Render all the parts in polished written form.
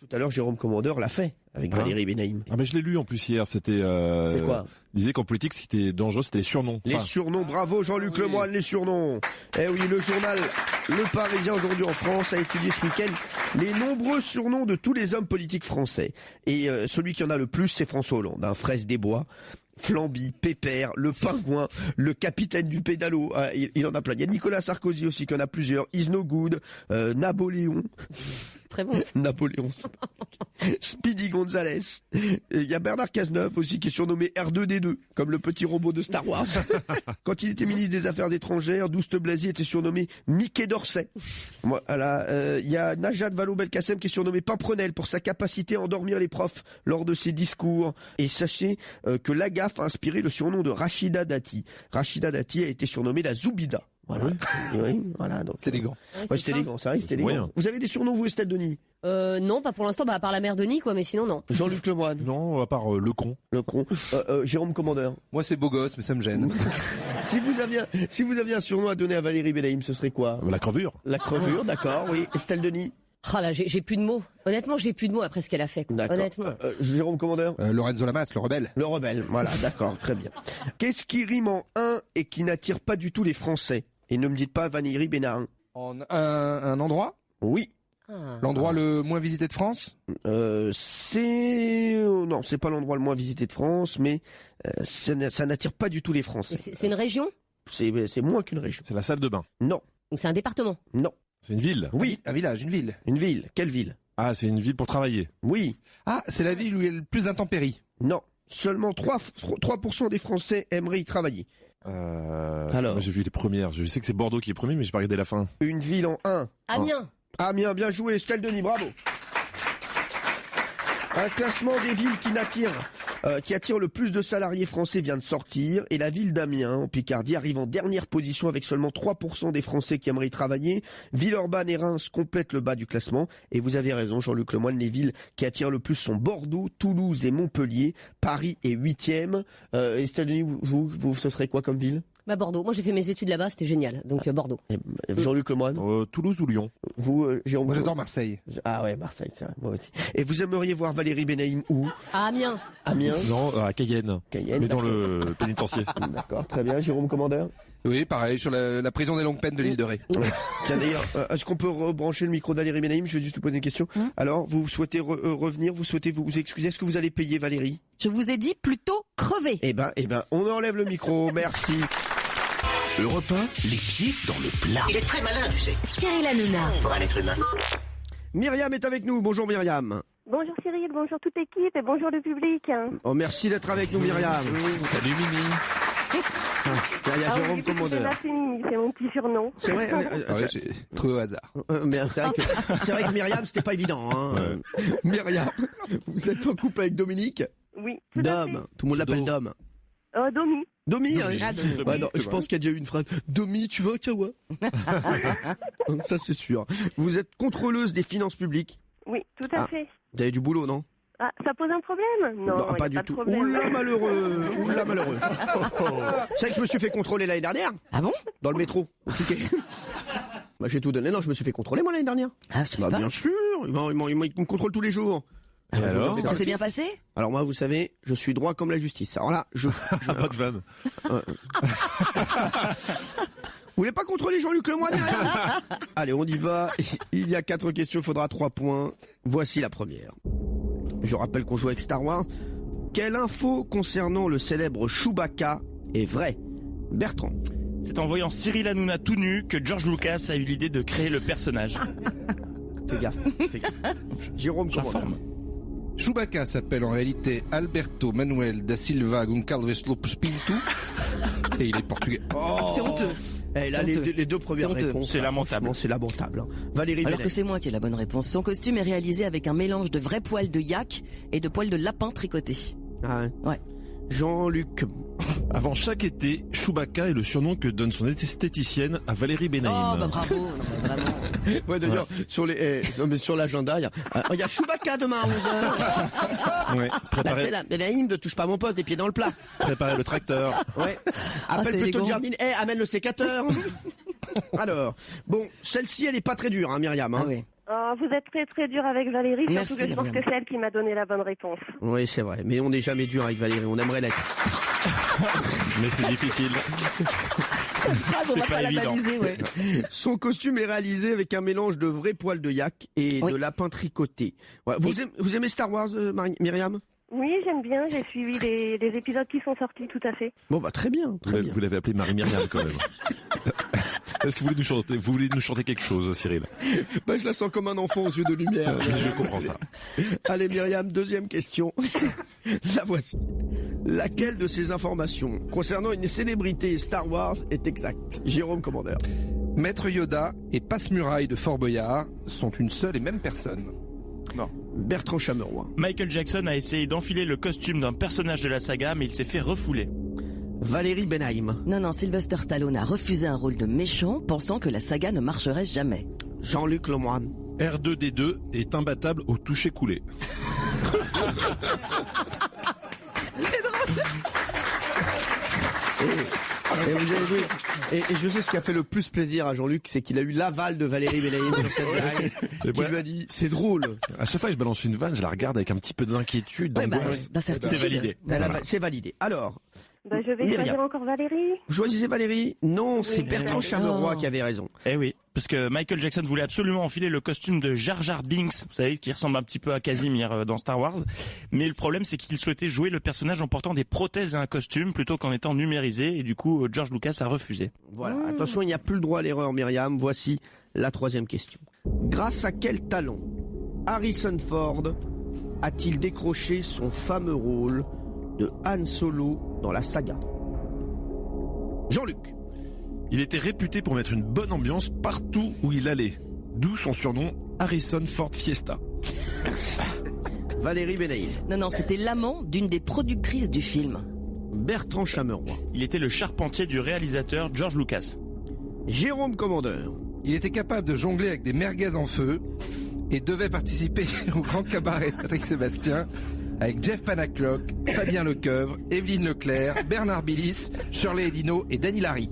Tout à l'heure, Jérôme Commandeur l'a fait avec Valérie Benaïm. Ah mais je l'ai lu en plus hier, c'était C'est quoi? il disait qu'en politique ce qui était dangereux c'était les surnoms. Les surnoms, bravo Jean-Luc Lemoyne, les surnoms. Eh oui, le journal Le Parisien aujourd'hui en France a étudié ce week-end les nombreux surnoms de tous les hommes politiques français. Et celui qui en a le plus, c'est François Hollande, Fraise des Bois, Flamby, Pépère, le Pingouin, le capitaine du pédalo, il en a plein. Il y a Nicolas Sarkozy aussi qui en a plusieurs, Is No Good, Napoléon. Très bon. Napoléon. Speedy Gonzalez. Il y a Bernard Cazeneuve aussi qui est surnommé R2D2, comme le petit robot de Star Wars. Quand il était ministre des Affaires étrangères, Douste Blazy était surnommé Mickey d'Orsay. Voilà. Il y a Najat Vallaud-Belkacem qui est surnommé Pimprenel pour sa capacité à endormir les profs lors de ses discours. Et sachez que Lagaffe a inspiré le surnom de Rachida Dati. Rachida Dati a été surnommée la Zoubida. Voilà. Oui, voilà. Donc, c'est élégant. Ouais, c'est élégant, ça, c'est élégant. Moyen. Vous avez des surnoms, vous, Estelle Denis? Non, pas pour l'instant, à part la mère Denis, quoi, mais sinon, non. Jean-Luc Lemoyne? Non, à part le con. Le con. Jérôme Commandeur? Moi, c'est beau gosse, mais ça me gêne. Si vous aviez un surnom à donner à Valérie Benaïm, ce serait quoi? La crevure. La crevure, d'accord, oui. Estelle Denis? Ah là, j'ai plus de mots. Honnêtement, j'ai plus de mots après ce qu'elle a fait, quoi. D'accord. Honnêtement. Jérôme Commandeur? Lorenzo Lamas, le rebelle. Le rebelle, voilà, d'accord, très bien. Qu'est-ce qui rime en un et qui n'attire pas du tout les Français? Et ne me dites pas Valérie Benaïm. En un endroit? Oui. L'endroit le moins visité de France? Non, c'est pas l'endroit le moins visité de France, mais ça n'attire pas du tout les Français. C'est une région? C'est moins qu'une région. C'est la salle de bain. Non, Donc c'est un département? non. C'est une ville. Oui, Un village, une ville. une ville. Quelle ville? Ah, c'est une ville pour travailler. Oui, Ah, c'est la ville où il y a le plus d'intempéries. non. Seulement 3% des Français aimeraient y travailler. Alors. Moi, j'ai vu les premières. Je sais que c'est Bordeaux qui est premier, mais j'ai pas regardé la fin. Une ville en un. Amiens? Amiens, bien joué, Estelle Denis, bravo. Un classement des villes qui attire le plus de salariés français vient de sortir, et la ville d'Amiens, en Picardie, arrive en dernière position avec seulement 3% des Français qui aimeraient y travailler. Villeurbanne et Reims complètent le bas du classement, et vous avez raison, Jean-Luc Lemoyne, les villes qui attirent le plus sont Bordeaux, Toulouse et Montpellier. Paris est 8e. Estelle Denis, vous, ce serait quoi comme ville? Bah Bordeaux. Moi j'ai fait mes études là-bas, c'était génial. Donc Bordeaux. Jean-Luc Lemoyne, Toulouse ou Lyon? vous, Jérôme? Moi, j'adore Marseille. Ah ouais, Marseille, c'est vrai, moi aussi. Et vous aimeriez voir Valérie Benaïm où? À Amiens. Amiens? Non, à Cayenne. Cayenne, Mais dans le pénitencier. D'accord, très bien. Jérôme Commandeur? Oui, pareil, sur la prison des longues peines de l'île de Ré. Tiens, d'ailleurs, est-ce qu'on peut rebrancher le micro de Valérie Benaïm? Je vais juste vous poser une question. Alors, vous souhaitez revenir, vous souhaitez vous excuser? Est-ce que vous allez payer Valérie? Je vous ai dit plutôt crever. Eh ben, on enlève le micro, merci. Europe 1, les pieds dans le plat. Il est très malin, tu sais, Cyril Hanouna. pour un être humain. Myriam est avec nous, bonjour Myriam. Bonjour Cyril, bonjour toute l'équipe et bonjour le public. Oh, merci d'être avec nous Myriam. Salut Mimi. Il y a Jérôme oui, c'est Commandeur. c'est mon petit surnom. C'est vrai, Ah ouais, j'ai trouvé au hasard. mais c'est vrai que Myriam, c'était pas évident. Hein. Myriam, vous êtes en couple avec Dominique? Oui, tout à fait. Dom, tout le monde l'appelle Dom. Domi. Domi, hein. Domi. Ouais, non, je pense qu'il y a déjà eu une phrase. Domi, tu veux un kawa? Ça, c'est sûr. Vous êtes contrôleuse des finances publiques. Oui, tout à fait. Vous avez du boulot, non? Ah, ça pose un problème? Non, y a pas du de tout. problème. Oula, malheureux. Oula, malheureux. C'est vrai que je me suis fait contrôler l'année dernière. Ah bon? Dans le métro. Ok. Bah, j'ai tout donné. Non, je me suis fait contrôler, moi, l'année dernière. Ah, je sais Bah, pas. bien sûr. Ils me contrôlent tous les jours. Et alors? Ça s'est bien passé? Alors, moi, vous savez, je suis droit comme la justice. Alors là, Pas de vanne. Vous voulez pas contrôler Jean-Luc Lemoyne? Allez, on y va. Il y a 4 questions, il faudra 3 points. Voici la première. Je rappelle qu'on joue avec Star Wars. Quelle info concernant le célèbre Chewbacca est vraie? Bertrand. C'est en voyant Cyril Hanouna tout nu que George Lucas a eu l'idée de créer le personnage. Fais gaffe. Jérôme Commandeur. J'informe. Chewbacca s'appelle en réalité Alberto Manuel da Silva Goncalves Lopes Pinto et il est portugais. Oh. C'est honteux. Eh, là, les deux premières C'est honteux. réponses. C'est là, lamentable. franchement, c'est lamentable. Hein. Valérie Alors Benaïm. que c'est moi qui ai la bonne réponse. Son costume est réalisé avec un mélange de vrais poils de yak et de poils de lapin tricotés. Ah, Ouais. Jean-Luc. Avant chaque été, Chewbacca est le surnom que donne son esthéticienne à Valérie Benaïm. Oh, bah bravo. Non, mais vraiment. Ouais, d'ailleurs, sur l'agenda, il y a Chewbacca demain à 11h. Ouais. La Benaïm ne touche pas mon poste, des pieds dans le plat. Préparer le tracteur. Ouais. Appelle c'est plutôt élégant. le jardinier. Amène le sécateur. Alors, bon, celle-ci, elle est pas très dure, hein, Myriam. Hein. Ah oui. Oh, vous êtes très très dur avec Valérie, surtout Merci, que je pense Myriam. que c'est elle qui m'a donné la bonne réponse. Oui, c'est vrai. Mais on n'est jamais dur avec Valérie. On aimerait l'être. Mais c'est difficile. Phrase, on C'est va pas pas la évident. baliser, ouais. Son costume est réalisé avec un mélange de vrais poils de yak et Oui. de lapin tricoté. Ouais, vous aimez Star Wars, Myriam? Oui, j'aime bien, j'ai suivi les épisodes qui sont sortis, tout à fait. Bon, bah très bien, très bien. Vous l'avez appelé Marie-Myriam quand même. Est-ce que vous voulez nous chanter quelque chose, Cyril? Bah, je la sens comme un enfant aux yeux de lumière. Je comprends ça. Allez, Myriam, deuxième question. La voici. Laquelle de ces informations concernant une célébrité Star Wars est exacte? Jérôme Commandeur. Maître Yoda et Passe-Muraille de Fort Boyard sont une seule et même personne. Bertrand Chameroy. Michael Jackson a essayé d'enfiler le costume d'un personnage de la saga, mais il s'est fait refouler. Valérie Benhaim. Non, Sylvester Stallone a refusé un rôle de méchant, pensant que la saga ne marcherait jamais. Jean-Luc Lemoyne. R2D2 est imbattable au toucher coulé. Et vous avez vu, et je sais ce qui a fait le plus plaisir à Jean-Luc, c'est qu'il a eu l'aval de Valérie Benhaim sur cette blague, qui voilà. lui a dit, c'est drôle. À chaque fois que je balance une vanne, je la regarde avec un petit peu d'inquiétude, Ouais, d'angoisse. d'incertitude. C'est validé. C'est validé. Alors, Bah, je vais Myriam. choisir encore Valérie. vous choisissez Valérie? Non, c'est Oui, Bertrand Valérie. Chameroy Oh. qui avait raison. Eh oui, parce que Michael Jackson voulait absolument enfiler le costume de Jar Jar Binks, vous savez, qui ressemble un petit peu à Casimir dans Star Wars. Mais le problème, c'est qu'il souhaitait jouer le personnage en portant des prothèses et un costume plutôt qu'en étant numérisé. Et du coup, George Lucas a refusé. Voilà. Attention, il n'y a plus le droit à l'erreur, Myriam. Voici la troisième question. Grâce à quel talent Harrison Ford a-t-il décroché son fameux rôle de Han Solo dans la saga? Jean-Luc. Il était réputé pour mettre une bonne ambiance partout où il allait. D'où son surnom Harrison Ford Fiesta. Valérie Benhaim. Non, c'était l'amant d'une des productrices du film. Bertrand Chameroy. Il était le charpentier du réalisateur George Lucas. Jérôme Commandeur. Il était capable de jongler avec des merguez en feu et devait participer au grand cabaret Patrick Sébastien avec Jeff Panaclock, Fabien Lecoeuvre, Evelyne Leclerc, Bernard Billis, Shirley Edino et Danny Larry.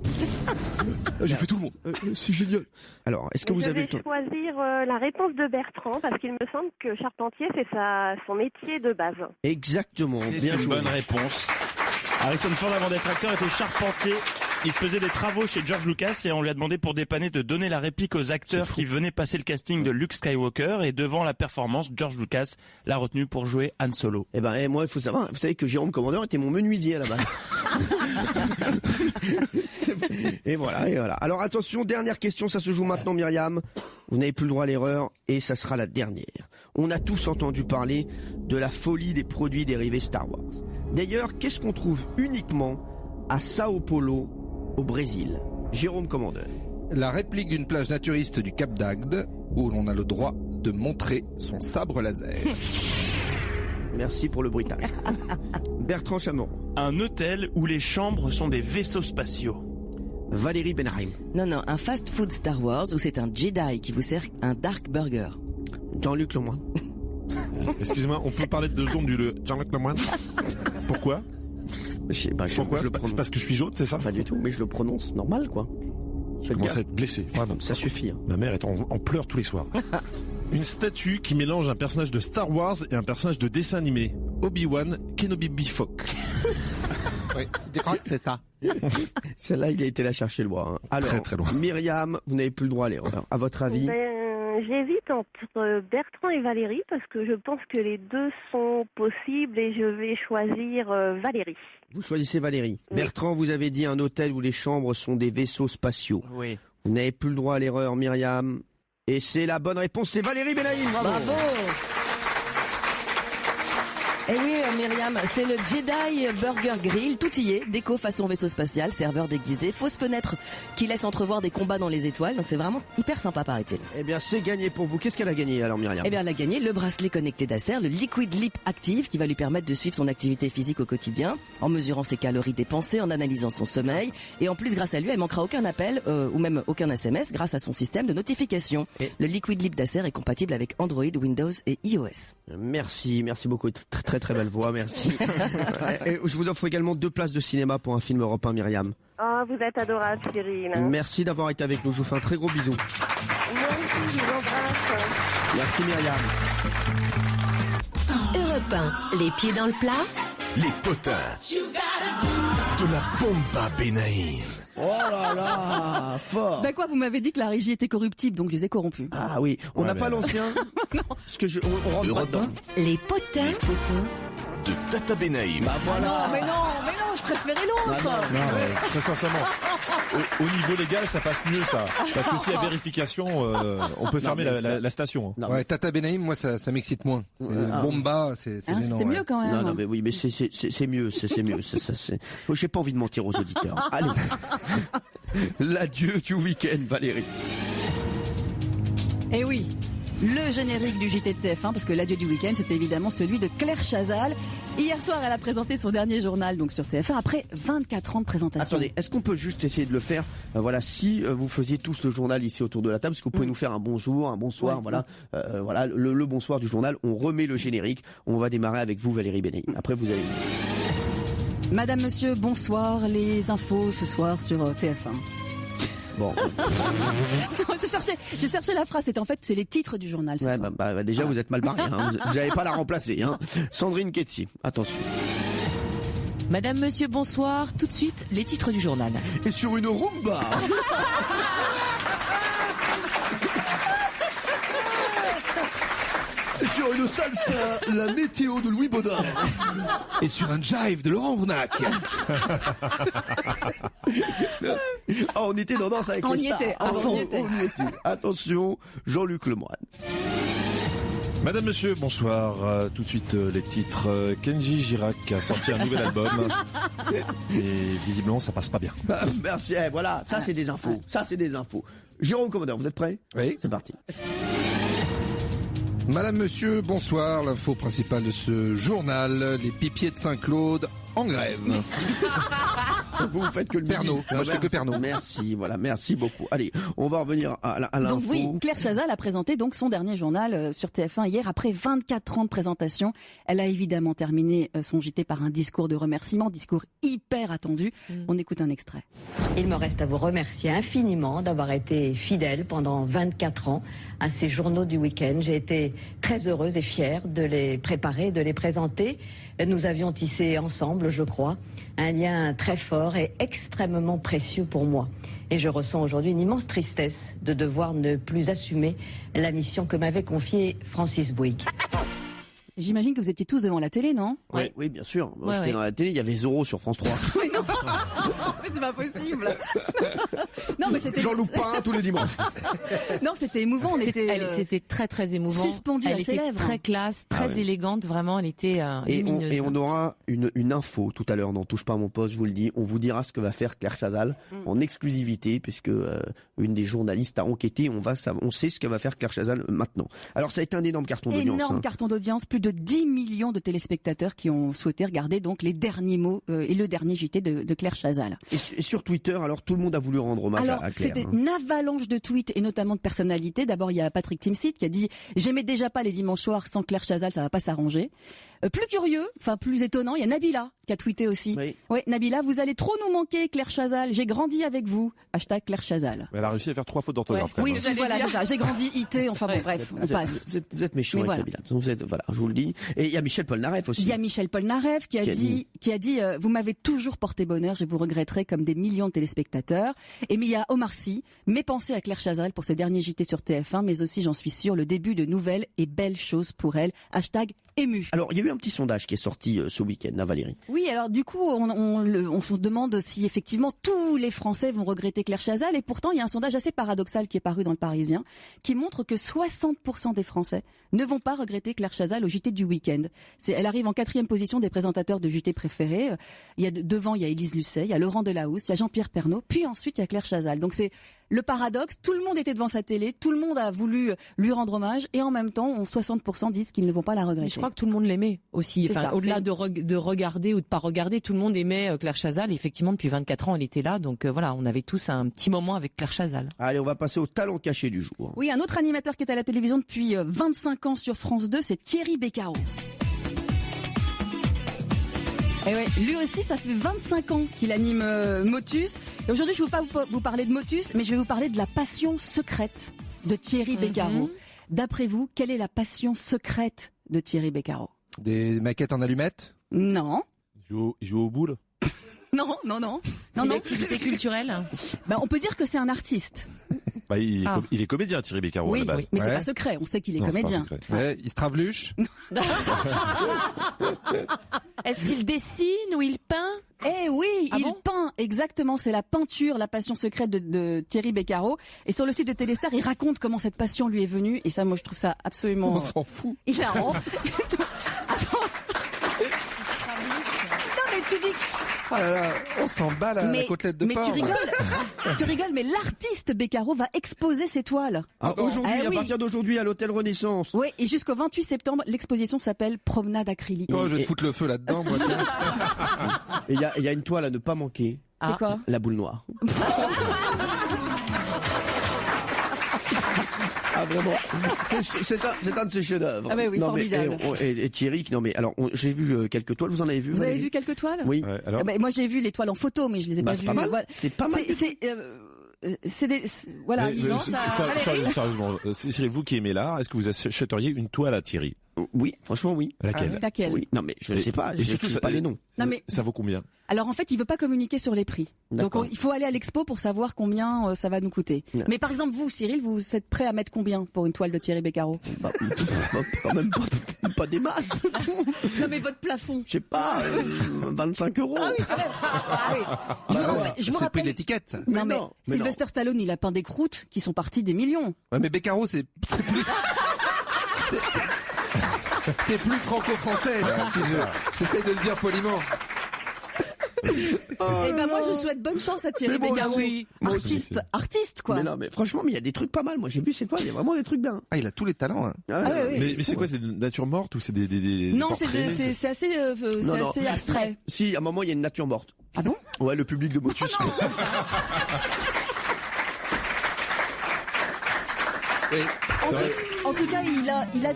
J'ai fait tout le monde. C'est génial. Alors, est-ce que Je vous avez vais le temps? choisir la réponse de Bertrand, parce qu'il me semble que charpentier, c'est son métier de base. Exactement. C'est Bien une joué. bonne réponse. Harrison Ford, avant d'être acteur, était charpentier. Il faisait des travaux chez George Lucas et on lui a demandé pour dépanner de donner la réplique aux acteurs qui venaient passer le casting de Luke Skywalker. Et devant la performance, George Lucas l'a retenu pour jouer Han Solo. Eh ben, moi, il faut savoir, vous savez que Jérôme Commandeur était mon menuisier à la base. Et voilà, et voilà. Alors attention, dernière question, ça se joue maintenant, Myriam. Vous n'avez plus le droit à l'erreur et ça sera la dernière. On a tous entendu parler de la folie des produits dérivés Star Wars. D'ailleurs, qu'est-ce qu'on trouve uniquement à Sao Paulo, au Brésil? Jérôme Commandeur. La réplique d'une plage naturiste du Cap d'Agde où l'on a le droit de montrer son sabre laser. Merci pour le bruitage. Bertrand Chameroy. Un hôtel où les chambres sont des vaisseaux spatiaux. Valérie Benhaim. Non, un fast-food Star Wars où c'est un Jedi qui vous sert un Dark Burger. Jean-Luc Lemoyne. Excusez-moi, on peut parler de 2 secondes du Jean-Luc Lemoyne? Pourquoi? Pourquoi? je le C'est prononce parce que je suis jaune, c'est ça? pas du tout, mais je le prononce normal, quoi. Je commence à être blessé, vraiment. Ça suffit. Hein. Ma mère est en pleurs tous les soirs. Une statue qui mélange un personnage de Star Wars et un personnage de dessin animé. Obi-Wan Kenobi Bifok. Oui, je crois que c'est ça. Celle-là, il a été la chercher le bois. Hein. Alors, Très, très loin. Myriam, vous n'avez plus le droit à l'erreur. À votre avis? J'hésite entre Bertrand et Valérie, parce que je pense que les deux sont possibles et je vais choisir Valérie. Vous choisissez Valérie. Oui. Bertrand, vous avez dit un hôtel où les chambres sont des vaisseaux spatiaux. Oui. Vous n'avez plus le droit à l'erreur, Myriam. Et c'est la bonne réponse, c'est Valérie Benhaim. Bravo. Bravo! Eh oui, Myriam, c'est le Jedi Burger Grill, tout y est, déco façon vaisseau spatial, serveur déguisé, fausse fenêtre qui laisse entrevoir des combats dans les étoiles, donc c'est vraiment hyper sympa paraît-il. Eh bien, c'est gagné pour vous. Qu'est-ce qu'elle a gagné alors, Myriam? Eh bien, elle a gagné le bracelet connecté d'Acer, le Liquid Lip Active, qui va lui permettre de suivre son activité physique au quotidien, en mesurant ses calories dépensées, en analysant son sommeil, et en plus, grâce à lui, elle manquera aucun appel, ou même aucun SMS, grâce à son système de notification. Et le Liquid Lip d'Acer est compatible avec Android, Windows et iOS. Merci beaucoup. Très très très belle voix, merci. Et je vous offre également 2 places de cinéma pour un film européen, Myriam. Oh, vous êtes adorable, Cyril. Merci d'avoir été avec nous. Je vous fais un très gros bisou. Moi aussi, je vous embrasse. Merci Myriam. Europe 1, les pieds dans le plat. Les potins de la bomba Benaïm. Oh là là, fort. Bah quoi, vous m'avez dit que la régie était corruptible, donc je les ai corrompus. Ah oui, on n'a Ouais, pas mais- l'ancien. Non. Parce que on rentre pas Europe dedans. Les potins. de Tata Benaïm. Bah voilà. Non, mais non, je préférais l'autre. Ah Non, très sincèrement, au niveau légal, ça passe mieux ça. Parce que s'il y a vérification, on peut fermer mais ça- la station. hein. Non, Ouais, Tata Benaïm, moi ça m'excite moins. Bomba, c'est Hein, gênant. c'était ouais. mieux quand même. non, mais oui, mais c'est mieux, c'est mieux. J'ai pas envie de mentir aux auditeurs. Allez. L'adieu du week-end, Valérie. Et oui, le générique du JT de TF1, parce que l'adieu du week-end, c'était évidemment celui de Claire Chazal. Hier soir, elle a présenté son dernier journal donc sur TF1 après 24 ans de présentation. Attendez, est-ce qu'on peut juste essayer de le faire voilà, si vous faisiez tous le journal ici autour de la table, est-ce que vous pouvez nous faire un bonjour, un bonsoir, Ouais, voilà, voilà le bonsoir du journal. On remet le générique. On va démarrer avec vous, Valérie Benaïm. Après, vous allez. Madame, monsieur, bonsoir, les infos ce soir sur TF1. Bon, je cherchais la phrase, c'est les titres du journal ce ouais, soir. bah, déjà vous êtes mal barré. Hein. Vous n'allez pas la remplacer. Hein. Sandrine Ketsi, attention. Madame, monsieur, bonsoir. Tout de suite, les titres du journal. Et sur une rumba. Et sur une salsa, la météo de Louis Baudin. Et sur un jive de Laurent Vounac. Ah, on était dans Danse avec On les y stars. était, Ah, on y était. Attention, Jean-Luc Lemoyne. Madame, monsieur, bonsoir. Tout de suite, les titres. Kenji Girac a sorti un nouvel album. Et visiblement, ça passe pas bien. Ah, merci, voilà, ça c'est des infos. Ça c'est des infos. Jérôme Commodore, vous êtes prêts? Oui. C'est parti. Madame, monsieur, bonsoir. L'info principale de ce journal, les pipiers de Saint-Claude en grève. Vous faites que le midi. Pernod. Moi, je fais que Pernod. Merci, voilà, merci beaucoup. Allez, on va revenir à l'info. Donc oui, Claire Chazal a présenté donc son dernier journal sur TF1 hier après 24 ans de présentation. Elle a évidemment terminé son JT par un discours de remerciement, discours hyper attendu. On écoute un extrait. Il me reste à vous remercier infiniment d'avoir été fidèle pendant 24 ans à ces journaux du week-end. J'ai été très heureuse et fière de les préparer, de les présenter. Nous avions tissé ensemble, je crois, un lien très fort et extrêmement précieux pour moi. Et je ressens aujourd'hui une immense tristesse de devoir ne plus assumer la mission que m'avait confiée Francis Bouygues. J'imagine que vous étiez tous devant la télé, non? Oui, bien sûr. Moi, Ouais, j'étais ouais. dans la télé, il y avait Zorro sur France 3. Mais c'est pas possible. Non, mais c'était. J'en loupe pas un tous les dimanches. Non, c'était émouvant. On était. C'était très très émouvant. suspendue à Elle ses était lèvres. très classe, très élégante, vraiment. Elle était lumineuse. Et on aura une info tout à l'heure dans Touche pas à mon poste, je vous le dis. On vous dira ce que va faire Claire Chazal en exclusivité, puisque une des journalistes a enquêté. On sait ce que va faire Claire Chazal maintenant. Alors ça a été un énorme carton d'audience. Énorme hein. carton d'audience, plus de 10 millions de téléspectateurs qui ont souhaité regarder donc les derniers mots et le dernier JT de Claire Chazal. Et sur Twitter, alors tout le monde a voulu rendre hommage Alors, à Claire. c'était hein. une avalanche de tweets et notamment de personnalités. D'abord, il y a Patrick Timsit qui a dit « J'aimais déjà pas les dimanches soirs sans Claire Chazal, ça va pas s'arranger ». Plus curieux, enfin plus étonnant, il y a Nabila qui a tweeté aussi. Oui. Ouais, Nabila, vous allez trop nous manquer, Claire Chazal. J'ai grandi avec vous. Hashtag Claire Chazal. Elle a réussi à faire 3 fautes d'orthographe. Ouais, quand Oui, même. voilà, c'est ça. J'ai grandi IT. Enfin bon, bref, on passe. Vous êtes méchant Mais avec voilà. Nabila. Voilà, je vous le dis. Et il y a Michel Polnareff aussi. Il y a Michel Polnareff qui a dit vous m'avez toujours porté bonheur, je vous regretterai comme des millions de téléspectateurs. Et mais il y a Omar Sy, mes pensées à Claire Chazal pour ce dernier JT sur TF1, mais aussi j'en suis sûre le début de nouvelles et belles choses pour elle. Hashtag ému. Alors, il y a eu un petit sondage qui est sorti ce week-end, hein, Valérie. Oui, alors du coup, on se demande si effectivement tous les Français vont regretter Claire Chazal. Et pourtant, il y a un sondage assez paradoxal qui est paru dans Le Parisien, qui montre que 60% des Français ne vont pas regretter Claire Chazal au JT du week-end. Elle arrive en 4e position des présentateurs de JT préférés. Devant, il y a Élise Lucet, il y a Laurent Delahousse, il y a Jean-Pierre Pernaut, puis ensuite il y a Claire Chazal. Donc c'est le paradoxe, tout le monde était devant sa télé, tout le monde a voulu lui rendre hommage, et en même temps, 60% disent qu'ils ne vont pas la regretter. Je crois que tout le monde l'aimait aussi. C'est Enfin, ça, au-delà c'est- de regarder ou de pas regarder, tout le monde aimait Claire Chazal. Et effectivement, depuis 24 ans, elle était là. Donc voilà, on avait tous un petit moment avec Claire Chazal. Allez, on va passer au talent caché du jour. Oui, un autre animateur qui est à la télévision depuis 25 ans sur France 2, c'est Thierry Beccaro. Et ouais, lui aussi, ça fait 25 ans qu'il anime Motus. Et aujourd'hui, je ne vais pas vous parler de Motus, mais je vais vous parler de la passion secrète de Thierry Beccaro. D'après vous, quelle est la passion secrète de Thierry Beccaro? Des maquettes en allumettes? Non. Il joue au boule. Non. Une activité culturelle. Ben, on peut dire que c'est un artiste. Bah, il est comédien, Thierry Beccaro, à Oui, la base. oui, mais c'est Ouais. pas secret. On sait qu'il est Non, c'est pas comédien. secret. Ouais, il se travluche. Est-ce qu'il dessine ou il peint? Eh oui, Ah il bon peint, exactement, c'est la peinture, la passion secrète de Thierry Beccaro. Et sur le site de Téléstar, il raconte comment cette passion lui est venue. Et ça, moi, je trouve ça absolument On s'en fout. hilarant. Non, mais tu dis... Ah là là, on s'en bat la côtelette de mais porc. tu rigoles, mais l'artiste Beccaro va exposer ses toiles. Aujourd'hui, Ah à oui. partir d'aujourd'hui, à l'hôtel Renaissance. Oui, et jusqu'au 28 septembre, l'exposition s'appelle Promenade acrylique. Oh, je vais te foutre le feu là-dedans, moi. tiens. Et il y a une toile à ne pas manquer. C'est quoi? La boule noire. Ah vraiment, c'est un de ses chefs-d'œuvre. Ah bah oui, non, mais, formidable. et Thierry, non mais alors j'ai vu quelques toiles. Vous en avez vu? Vous avez Valérie vu quelques toiles? Oui. Ouais, alors Ah bah, moi j'ai vu les toiles en photo, mais je les ai pas c'est vues. pas mal. Voilà. C'est pas mal. Voilà. Mais, sérieusement, c'est vous qui aimez l'art. Est-ce que vous achèteriez une toile à Thierry? Oui, franchement oui. Laquelle? Laquelle? Oui. Non mais je ne sais pas. Et Je surtout, sais ça, pas les noms. Non, mais- ça vaut combien? Alors en fait, il veut pas communiquer sur les prix. Donc D'accord. il faut aller à l'expo pour savoir combien ça va nous coûter. Ouais. Mais par exemple, vous, Cyril, vous êtes prêt à mettre combien pour une toile de Thierry Beccaro? Quand même pas des masses. Non mais votre plafond. Je sais pas, 25 €. Ah oui, quand même. Ah oui. Je vous C'est le prix de rappelle. l'étiquette, ça. Non mais mais Sylvester Stallone, il a peint des croûtes qui sont parties des millions. Ouais, mais Beccaro, c'est plus... c'est plus franco-français, là, si j'essaie de le dire poliment. Et ben moi, je souhaite bonne chance à Thierry Mais moi Beccaro. aussi. Moi aussi. Artiste quoi. Mais non, mais franchement, mais il y a des trucs pas mal. Moi, j'ai vu ces toiles, il y a vraiment des trucs bien. Ah, il a tous les talents, hein. Ah, ouais, oui. Mais c'est quoi? C'est de nature morte ou c'est des Non, portraits? c'est assez, Non, non. assez abstrait. Si, à un moment, il y a une nature morte. Ah bon? Ouais, le public de Motus. En tout cas,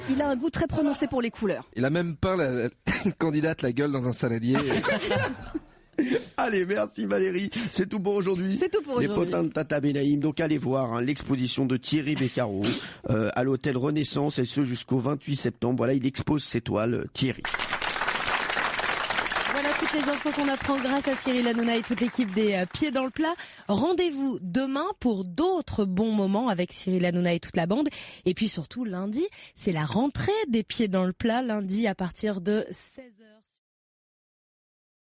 il a un goût très prononcé pour les couleurs. Il a même peint la candidate la gueule dans un saladier. Allez, merci Valérie. C'est tout pour aujourd'hui. C'est tout pour Les aujourd'hui. potins de Tata Benaïm. Donc allez voir l'exposition de Thierry Beccaro à l'hôtel Renaissance, et ce jusqu'au 28 septembre. Voilà, il expose ses toiles, Thierry. Voilà toutes les infos qu'on apprend grâce à Cyril Hanouna et toute l'équipe des Pieds dans le plat. Rendez-vous demain pour d'autres bons moments avec Cyril Hanouna et toute la bande. Et puis surtout lundi, c'est la rentrée des Pieds dans le plat, lundi à partir de 16h.